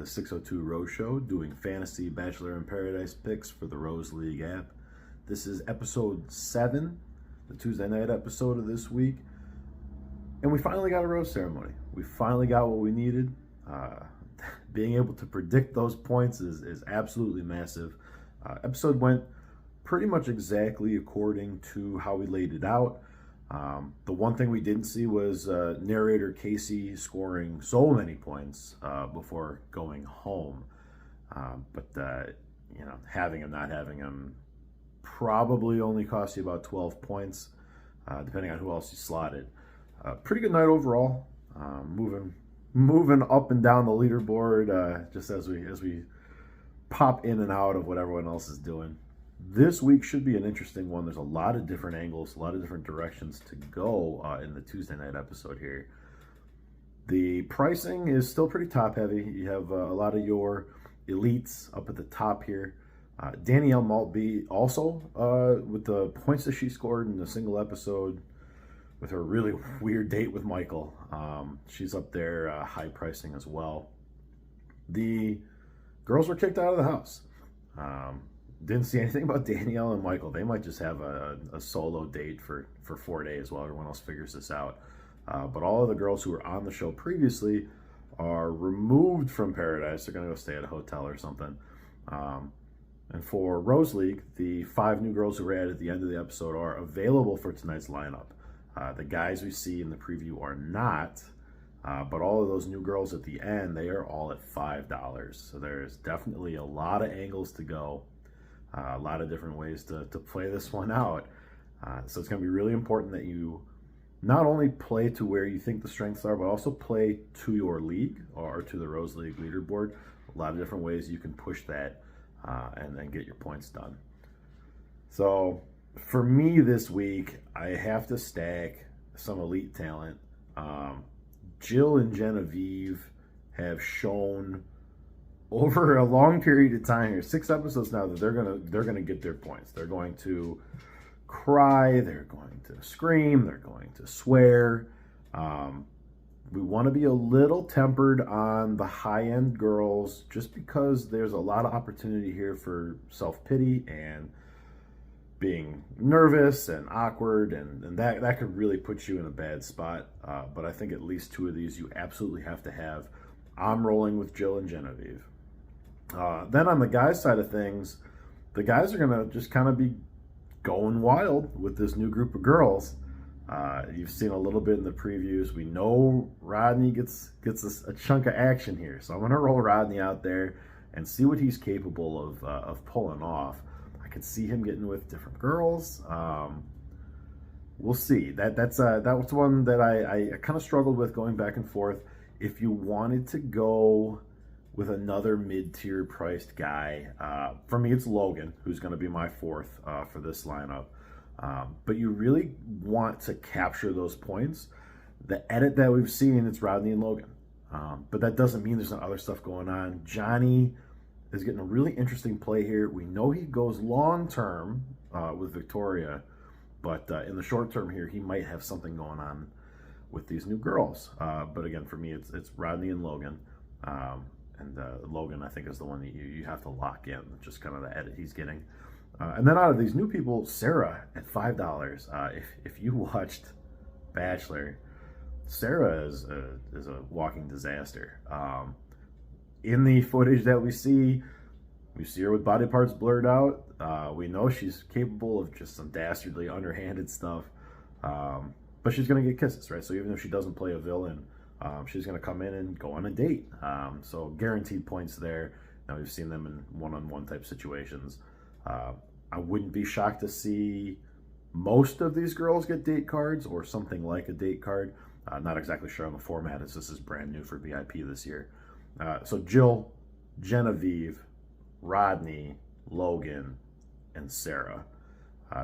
the 602 Rose Show, doing fantasy Bachelor in Paradise picks for the Rose League app. This is episode 7, the Tuesday night episode of this week. And we finally got a rose ceremony. We finally got what we needed. Being able to predict those points is absolutely massive. Episode went pretty much exactly according to how we laid it out. The one thing we didn't see was narrator Casey scoring so many points before going home. But having him, not having him, probably only cost you about 12 points, depending on who else you slotted. Pretty good night overall. Moving up and down the leaderboard just as we pop in and out of what everyone else is doing. This week should be an interesting one. There's a lot of different angles, a lot of different directions to go in the Tuesday night episode here. The pricing is still pretty top heavy. You have a lot of your elites up at the top here. Danielle Maltby also, with the points that she scored in a single episode with her really weird date with Michael. She's up there, high pricing as well. The girls were kicked out of the house. Didn't see anything about Danielle and Michael. They might just have a solo date for 4 days while everyone else figures this out. But all of the girls who were on the show previously are removed from Paradise. They're going to go stay at a hotel or something. And for Rose League, the 5 new girls who were added at the end of the episode are available for tonight's lineup. The guys we see in the preview are not. But all of those new girls at the end, they are all at $5. So there's definitely a lot of angles to go. A lot of different ways to play this one out. So it's going to be really important that you not only play to where you think the strengths are, but also play to your league or to the Rose League leaderboard. A lot of different ways you can push that and then get your points done. So for me this week, I have to stack some elite talent. Jill and Genevieve have shown over a long period of time here, 6 episodes now, that they're gonna get their points. They're going to cry, they're going to scream, they're going to swear. We want to be a little tempered on the high-end girls just because there's a lot of opportunity here for self-pity and being nervous and awkward, and that could really put you in a bad spot. But I think at least 2 of these you absolutely have to have. I'm rolling with Jill and Genevieve. Then on the guys' side of things, the guys are going to just kind of be going wild with this new group of girls. You've seen a little bit in the previews. We know Rodney gets a chunk of action here. So I'm going to roll Rodney out there and see what he's capable of pulling off. I could see him getting with different girls. We'll see. That was one that I kind of struggled with going back and forth. If you wanted to go with another mid-tier priced guy, for me it's Logan, who's going to be my 4th for this lineup. But you really want to capture those points. The edit that we've seen, it's Rodney and Logan. But that doesn't mean there's not other stuff going on. Johnny is getting a really interesting play here. We know he goes long-term with Victoria, but in the short term here, he might have something going on with these new girls. But again, for me, it's Rodney and Logan. And Logan, I think, is the one that you have to lock in, just kind of the edit he's getting. And then out of these new people, Sarah at $5. If you watched Bachelor, Sarah is a walking disaster. In the footage that we see her with body parts blurred out. We know she's capable of just some dastardly, underhanded stuff. But she's going to get kisses, right? So even if she doesn't play a villain, she's going to come in and go on a date. So guaranteed points there. Now we've seen them in one-on-one type situations. I wouldn't be shocked to see most of these girls get date cards or something like a date card. Not exactly sure on the format, as this is brand new for BIP this year. So Jill, Genevieve, Rodney, Logan, and Sarah.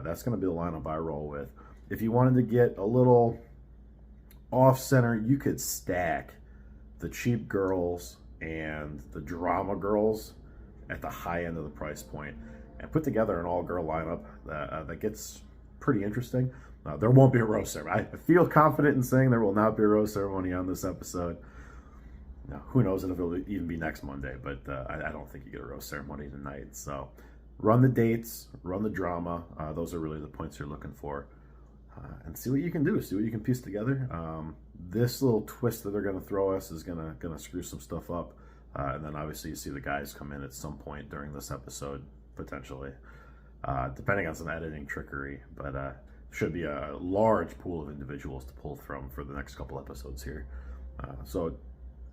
That's going to be the lineup I roll with. If you wanted to get a little off-center, you could stack the cheap girls and the drama girls at the high end of the price point and put together an all-girl lineup that gets pretty interesting. There won't be a rose ceremony. I feel confident in saying there will not be a rose ceremony on this episode. Now, who knows if it'll even be next Monday, but I don't think you get a rose ceremony tonight. So run the dates, run the drama. Those are really the points you're looking for. And see what you can do, see what you can piece together. This little twist that they're going to throw us is going to screw some stuff up. And then obviously you see the guys come in at some point during this episode, potentially, depending on some editing trickery. But should be a large pool of individuals to pull from for the next couple episodes here. So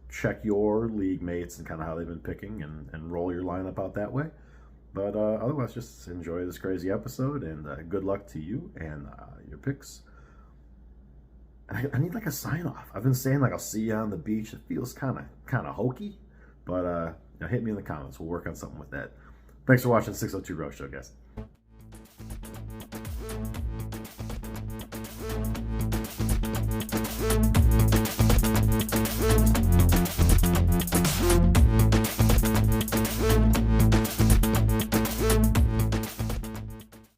check your league mates and kind of how they've been picking and roll your lineup out that way. But otherwise, just enjoy this crazy episode, and good luck to you and your picks. I need like a sign off. I've been saying like I'll see you on the beach. It feels kind of hokey, but hit me in the comments. We'll work on something with that. Thanks for watching 602 Roast Show, guys.